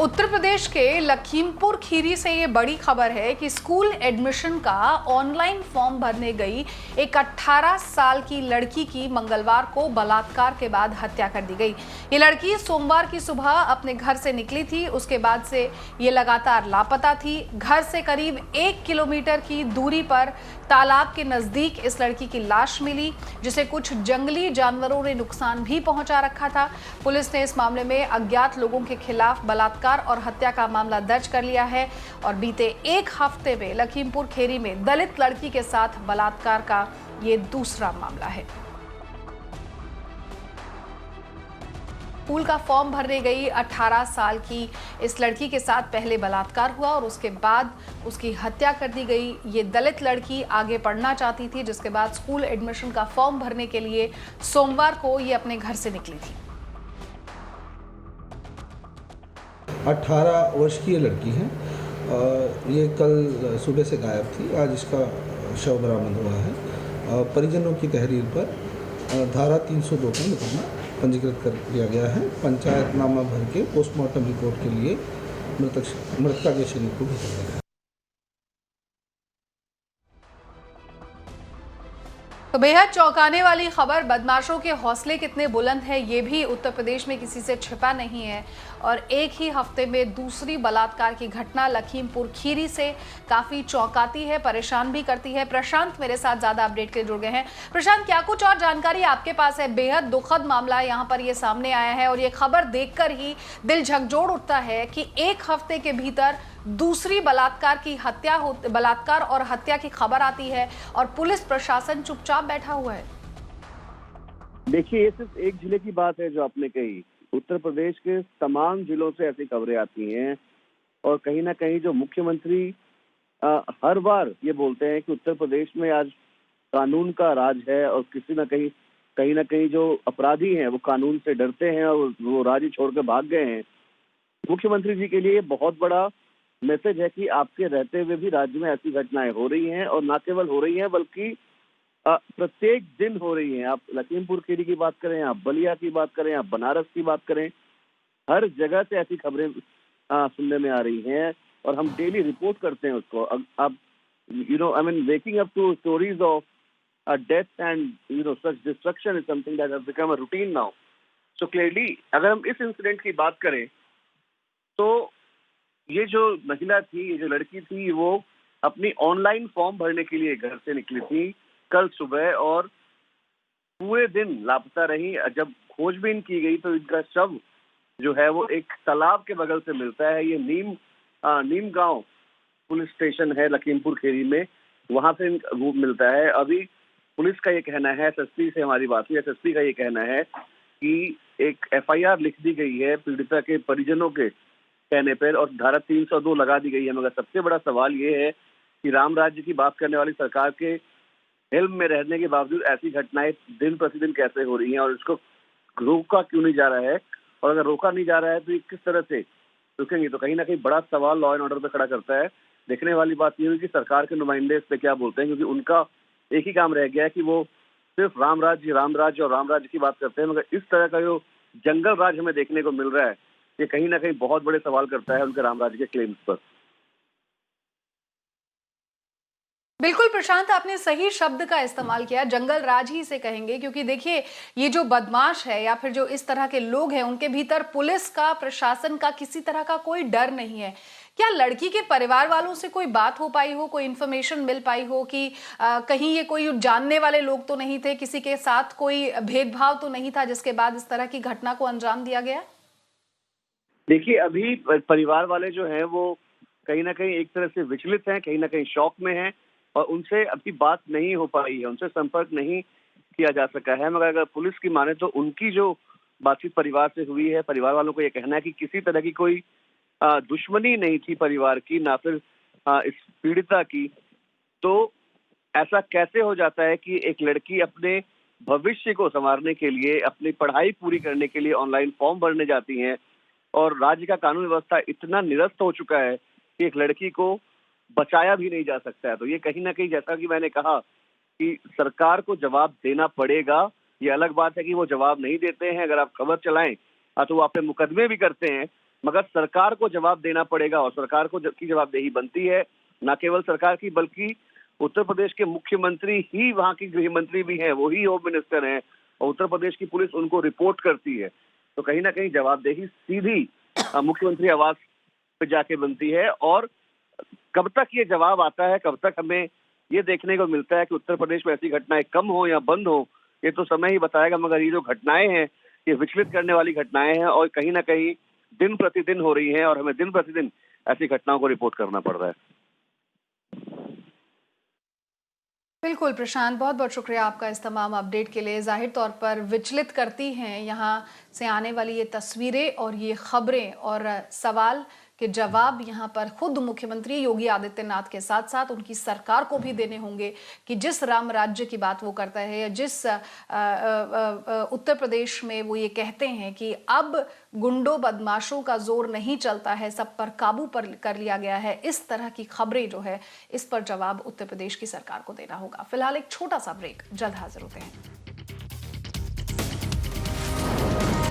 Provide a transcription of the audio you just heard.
उत्तर प्रदेश के लखीमपुर खीरी से ये बड़ी खबर है कि स्कूल एडमिशन का ऑनलाइन फॉर्म भरने गई एक 18 साल की लड़की की मंगलवार को बलात्कार के बाद हत्या कर दी गई। ये लड़की सोमवार की सुबह अपने घर से निकली थी। उसके बाद से ये लगातार लापता थी। घर से करीब 1 किलोमीटर की दूरी पर तालाब के नजदीक इस लड़की की लाश मिली, जिसे कुछ जंगली जानवरों ने नुकसान भी पहुंचा रखा था। पुलिस ने इस मामले में अज्ञात लोगों के खिलाफ बलात्कार और हत्या का मामला दर्ज कर लिया है और बीते एक हफ्ते में लखीमपुर खीरी में दलित लड़की के साथ बलात्कार का ये दूसरा मामला है। स्कूल का फॉर्म भरने गई 18 साल की इस लड़की के साथ पहले बलात्कार हुआ और उसके बाद उसकी हत्या कर दी गई। ये दलित लड़की आगे पढ़ना चाहती थी, जिसके बाद स्कूल एडमिशन का फॉर्म भरने के लिए सोमवार को ये अपने घर से निकली थी। 18 वर्ष की ये लड़की है। ये कल सुबह से गायब थी। आज इसका शव बरामद हुआ है। परिजनों की तहरीर पर धारा 302 का मुकदमा पंजीकृत कर दिया गया है। पंचायतनामा भर के पोस्टमार्टम रिपोर्ट के लिए मृतका के शरीर को भेजा गया है। तो बेहद चौंकाने वाली खबर। बदमाशों के हौसले कितने बुलंद हैं ये भी उत्तर प्रदेश में किसी से छिपा नहीं है और एक ही हफ्ते में दूसरी बलात्कार की घटना लखीमपुर खीरी से काफी चौंकाती है, परेशान भी करती है। प्रशांत मेरे साथ ज्यादा अपडेट के लिए जुड़ गए हैं। प्रशांत, क्या कुछ और जानकारी आपके पास है? बेहद दुखद मामला यहाँ पर ये सामने आया है और ये खबर देखकर ही दिल झकझोर उठता है कि एक हफ्ते के भीतर दूसरी बलात्कार और हत्या की खबर आती है और पुलिस प्रशासन चुपचाप बैठा हुआ है। देखिए, ये सिर्फ एक जिले की बात है जो आपने कही। उत्तर प्रदेश के तमाम जिलों से ऐसी खबरें आती हैं और कहीं ना कहीं जो मुख्यमंत्री हर बार ये बोलते हैं कि उत्तर प्रदेश में आज कानून का राज है और कहीं ना कहीं जो अपराधी हैं वो कानून से डरते हैं और वो राज्य छोड़कर भाग गए हैं। मुख्यमंत्री जी के लिए बहुत बड़ा मैसेज है कि आपके रहते हुए भी राज्य में ऐसी घटनाएं हो रही हैं और न केवल हो रही हैं बल्कि प्रत्येक दिन हो रही हैं। आप लखीमपुर खीरी की बात करें, आप बलिया की बात करें, आप बनारस की बात करें, हर जगह से ऐसी खबरें सुनने में आ रही हैं और हम डेली रिपोर्ट करते हैं उसको। अब waking up to stories of death and such destruction is something that has become a routine now. So clearly अगर हम इस इंसिडेंट की बात करें तो ये जो महिला थी, ये जो लड़की थी, वो अपनी ऑनलाइन फॉर्म भरने के लिए घर से निकली थी कल सुबह और पूरे दिन लापता रही। जब खोजबीन की गई तो इनका शव जो है वो एक तालाब के बगल से मिलता है। ये नीम गांव पुलिस स्टेशन है लखीमपुर खीरी में, वहां से वो मिलता है। अभी पुलिस का ये कहना है, एसएसपी से हमारी बात हुई, एसएसपी का ये कहना है कि एक एफआईआर लिख दी गई है पीड़िता के परिजनों के कहने पर और धारा 302 लगा दी गई है। मगर सबसे बड़ा सवाल ये है कि राम राज्य की बात करने वाली सरकार के हिल्म में रहने के बावजूद ऐसी घटनाएं दिन प्रतिदिन कैसे हो रही हैं और इसको रोका क्यों नहीं जा रहा है, और अगर रोका नहीं जा रहा है तो ये किस तरह से रुकेंगे। तो कहीं ना कहीं बड़ा सवाल लॉ एंड ऑर्डर पे खड़ा करता है। देखने वाली बात ये हुई कि सरकार के नुमाइंदे इस पे क्या बोलते हैं, क्योंकि उनका एक ही काम रह गया है कि वो सिर्फ राम राज्य की बात करते हैं। मगर इस तरह का जो जंगल राज हमें देखने को मिल रहा है, ये कहीं ना कहीं बहुत बड़े सवाल करता है उनके राम राज्य के क्लेम्स पर। बिल्कुल प्रशांत, आपने सही शब्द का इस्तेमाल किया, जंगल राज ही इसे कहेंगे, क्योंकि देखिए ये जो बदमाश है या फिर जो इस तरह के लोग हैं उनके भीतर पुलिस का, प्रशासन का किसी तरह का कोई डर नहीं है। क्या लड़की के परिवार वालों से कोई बात हो पाई हो, कोई इन्फॉर्मेशन मिल पाई हो कि कहीं ये कोई जानने वाले लोग तो नहीं थे, किसी के साथ कोई भेदभाव तो नहीं था जिसके बाद इस तरह की घटना को अंजाम दिया गया? देखिए, अभी परिवार वाले जो हैं वो कहीं ना कहीं एक तरह से विचलित हैं, कहीं ना कहीं शॉक में हैं और उनसे अभी बात नहीं हो पाई है, उनसे संपर्क नहीं किया जा सका है। मगर अगर पुलिस की माने तो उनकी जो बातचीत परिवार से हुई है, परिवार वालों को ये कहना है कि किसी तरह की कोई दुश्मनी नहीं थी परिवार की, ना फिर इस पीड़िता की। तो ऐसा कैसे हो जाता है कि एक लड़की अपने भविष्य को संवारने के लिए, अपनी पढ़ाई पूरी करने के लिए ऑनलाइन फॉर्म भरने जाती हैं और राज्य का कानून व्यवस्था इतना निरस्त हो चुका है कि एक लड़की को बचाया भी नहीं जा सकता है। तो ये कहीं ना कहीं, जैसा कि मैंने कहा, कि सरकार को जवाब देना पड़ेगा। ये अलग बात है कि वो जवाब नहीं देते हैं। अगर आप खबर चलाएं तो वो आप पे मुकदमे भी करते हैं, मगर सरकार को जवाब देना पड़ेगा और सरकार को की जवाबदेही बनती है, न केवल सरकार की बल्कि उत्तर प्रदेश के मुख्यमंत्री ही वहां की गृह मंत्री भी हैं, वही होम मिनिस्टर हैं और उत्तर प्रदेश की पुलिस उनको रिपोर्ट करती है। तो कहीं ना कहीं जवाबदेही सीधी मुख्यमंत्री आवास पे जाके बनती है। और कब तक ये जवाब आता है, कब तक हमें ये देखने को मिलता है कि उत्तर प्रदेश में ऐसी घटनाएं कम हो या बंद हो, ये तो समय ही बताएगा। मगर ये जो घटनाएं हैं ये विचलित करने वाली घटनाएं हैं और कहीं ना कहीं दिन प्रतिदिन हो रही हैं और हमें दिन प्रतिदिन ऐसी घटनाओं को रिपोर्ट करना पड़ रहा है। बिल्कुल प्रशांत, बहुत बहुत शुक्रिया आपका इस तमाम अपडेट के लिए। जाहिर तौर पर विचलित करती हैं यहाँ से आने वाली ये तस्वीरें और ये खबरें, और सवाल के जवाब यहाँ पर खुद मुख्यमंत्री योगी आदित्यनाथ के साथ साथ उनकी सरकार को भी देने होंगे कि जिस राम राज्य की बात वो करता है या जिस उत्तर प्रदेश में वो ये कहते हैं कि अब गुंडों बदमाशों का जोर नहीं चलता है, सब पर काबू पर कर लिया गया है, इस तरह की खबरें जो है इस पर जवाब उत्तर प्रदेश की सरकार को देना होगा। फिलहाल एक छोटा सा ब्रेक, जल्द हाजिर होते हैं।